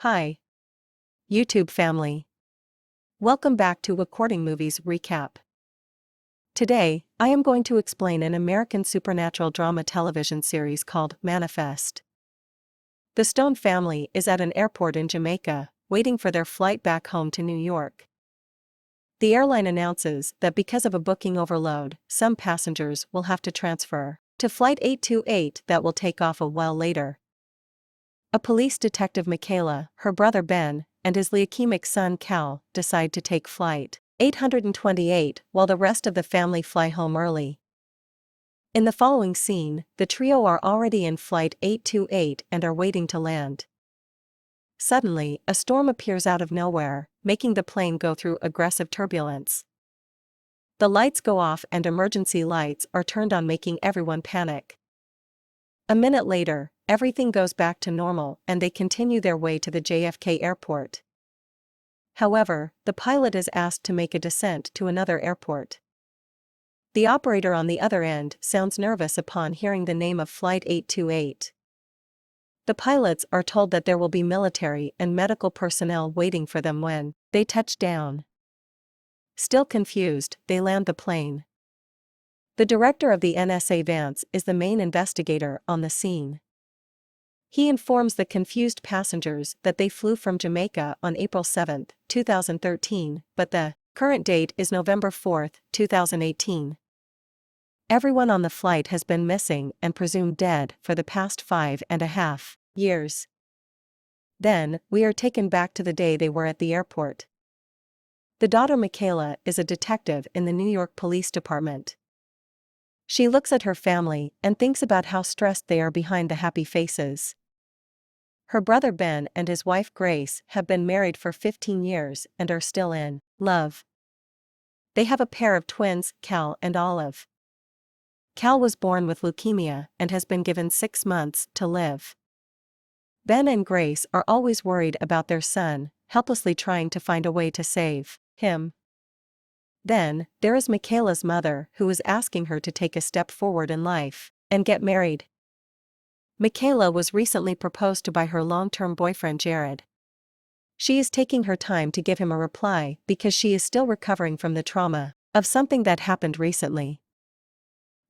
Hi, YouTube family. Welcome back to Recording Movies Recap. Today, I am going to explain an American supernatural drama television series called Manifest. The Stone family is at an airport in Jamaica, waiting for their flight back home to New York. The airline announces that because of a booking overload, some passengers will have to transfer to Flight 828 that will take off a while later. A police detective, Michaela, her brother Ben, and his leukemic son Cal decide to take Flight 828 while the rest of the family fly home early. In the following scene, the trio are already in Flight 828 and are waiting to land. Suddenly, a storm appears out of nowhere, making the plane go through aggressive turbulence. The lights go off and emergency lights are turned on, making everyone panic. A minute later, everything goes back to normal and they continue their way to the JFK airport. However, the pilot is asked to make a descent to another airport. The operator on the other end sounds nervous upon hearing the name of Flight 828. The pilots are told that there will be military and medical personnel waiting for them when they touch down. Still confused, they land the plane. The director of the NSA, Vance, is the main investigator on the scene. He informs the confused passengers that they flew from Jamaica on April 7, 2013, but the current date is November 4, 2018. Everyone on the flight has been missing and presumed dead for the past 5.5 years. Then, we are taken back to the day they were at the airport. The daughter, Michaela, is a detective in the New York Police Department. She looks at her family and thinks about how stressed they are behind the happy faces. Her brother Ben and his wife Grace have been married for 15 years and are still in love. They have a pair of twins, Cal and Olive. Cal was born with leukemia and has been given 6 months to live. Ben and Grace are always worried about their son, helplessly trying to find a way to save him. Then, there is Michaela's mother, who is asking her to take a step forward in life and get married. Michaela was recently proposed to by her long-term boyfriend Jared. She is taking her time to give him a reply because she is still recovering from the trauma of something that happened recently.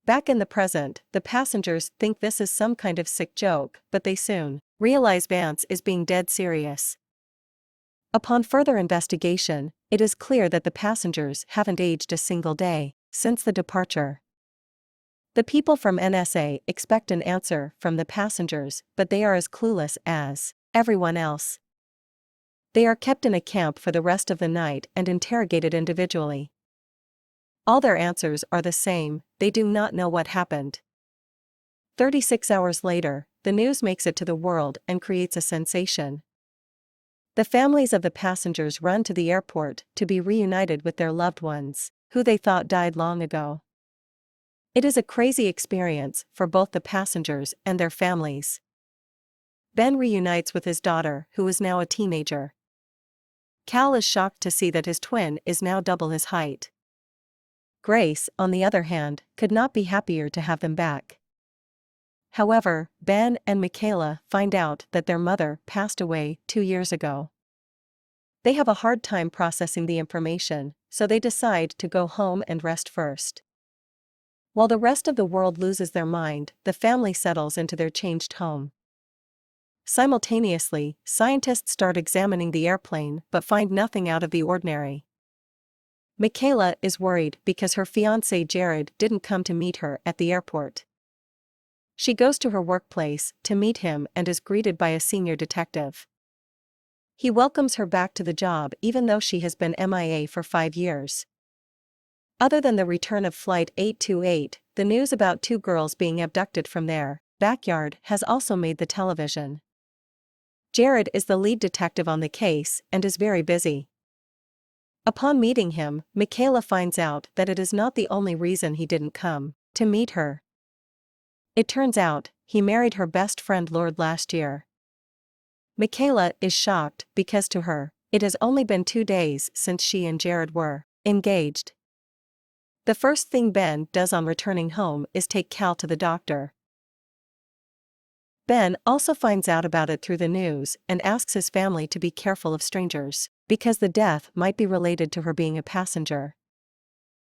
Back in the present, the passengers think this is some kind of sick joke, but they soon realize Vance is being dead serious. Upon further investigation, it is clear that the passengers haven't aged a single day since the departure. The people from NSA expect an answer from the passengers, but they are as clueless as everyone else. They are kept in a camp for the rest of the night and interrogated individually. All their answers are the same: they do not know what happened. 36 hours later, the news makes it to the world and creates a sensation. The families of the passengers run to the airport to be reunited with their loved ones, who they thought died long ago. It is a crazy experience for both the passengers and their families. Ben reunites with his daughter, who is now a teenager. Cal is shocked to see that his twin is now double his height. Grace, on the other hand, could not be happier to have them back. However, Ben and Michaela find out that their mother passed away 2 years ago. They have a hard time processing the information, so they decide to go home and rest first. While the rest of the world loses their mind, the family settles into their changed home. Simultaneously, scientists start examining the airplane but find nothing out of the ordinary. Michaela is worried because her fiancé Jared didn't come to meet her at the airport. She goes to her workplace to meet him and is greeted by a senior detective. He welcomes her back to the job even though she has been MIA for 5 years. Other than the return of Flight 828, the news about 2 girls being abducted from their backyard has also made the television. Jared is the lead detective on the case and is very busy. Upon meeting him, Michaela finds out that it is not the only reason he didn't come to meet her. It turns out, he married her best friend Lord last year. Michaela is shocked because to her, it has only been 2 days since she and Jared were engaged. The first thing Ben does on returning home is take Cal to the doctor. Ben also finds out about it through the news and asks his family to be careful of strangers, because the death might be related to her being a passenger.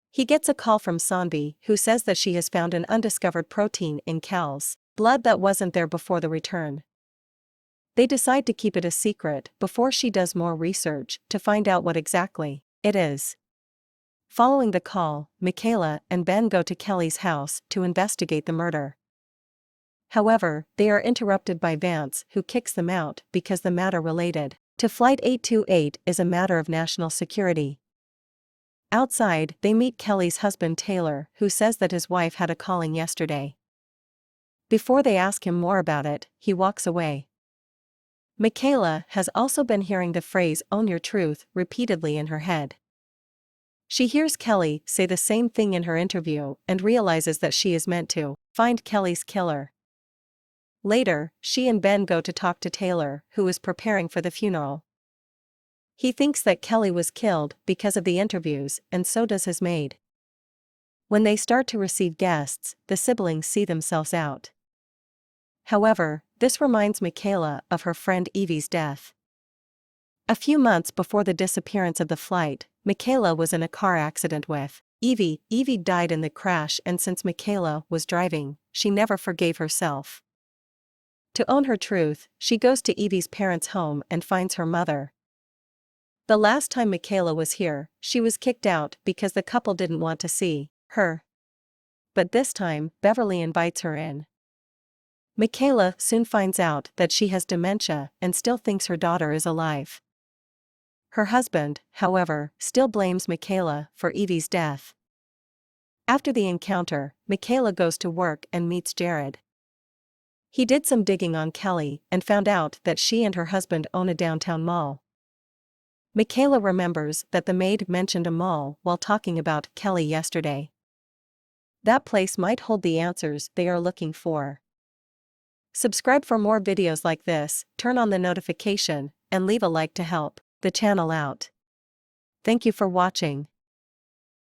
He gets a call from Sanvi, who says that she has found an undiscovered protein in Cal's blood that wasn't there before the return. They decide to keep it a secret before she does more research to find out what exactly it is. Following the call, Michaela and Ben go to Kelly's house to investigate the murder. However, they are interrupted by Vance, who kicks them out because the matter related to Flight 828 is a matter of national security. Outside, they meet Kelly's husband Taylor, who says that his wife had a calling yesterday. Before they ask him more about it, he walks away. Michaela has also been hearing the phrase "own your truth" repeatedly in her head. She hears Kelly say the same thing in her interview and realizes that she is meant to find Kelly's killer. Later, she and Ben go to talk to Taylor, who is preparing for the funeral. He thinks that Kelly was killed because of the interviews, and so does his maid. When they start to receive guests, the siblings see themselves out. However, this reminds Michaela of her friend Evie's death. A few months before the disappearance of the flight, Michaela was in a car accident with Evie. Evie died in the crash, and since Michaela was driving, she never forgave herself. To own her truth, she goes to Evie's parents' home and finds her mother. The last time Michaela was here, she was kicked out because the couple didn't want to see her. But this time, Beverly invites her in. Michaela soon finds out that she has dementia and still thinks her daughter is alive. Her husband, however, still blames Michaela for Evie's death. After the encounter, Michaela goes to work and meets Jared. He did some digging on Kelly and found out that she and her husband own a downtown mall. Michaela remembers that the maid mentioned a mall while talking about Kelly yesterday. That place might hold the answers they are looking for. Subscribe for more videos like this, turn on the notification, and leave a like to help the channel out. Thank you for watching.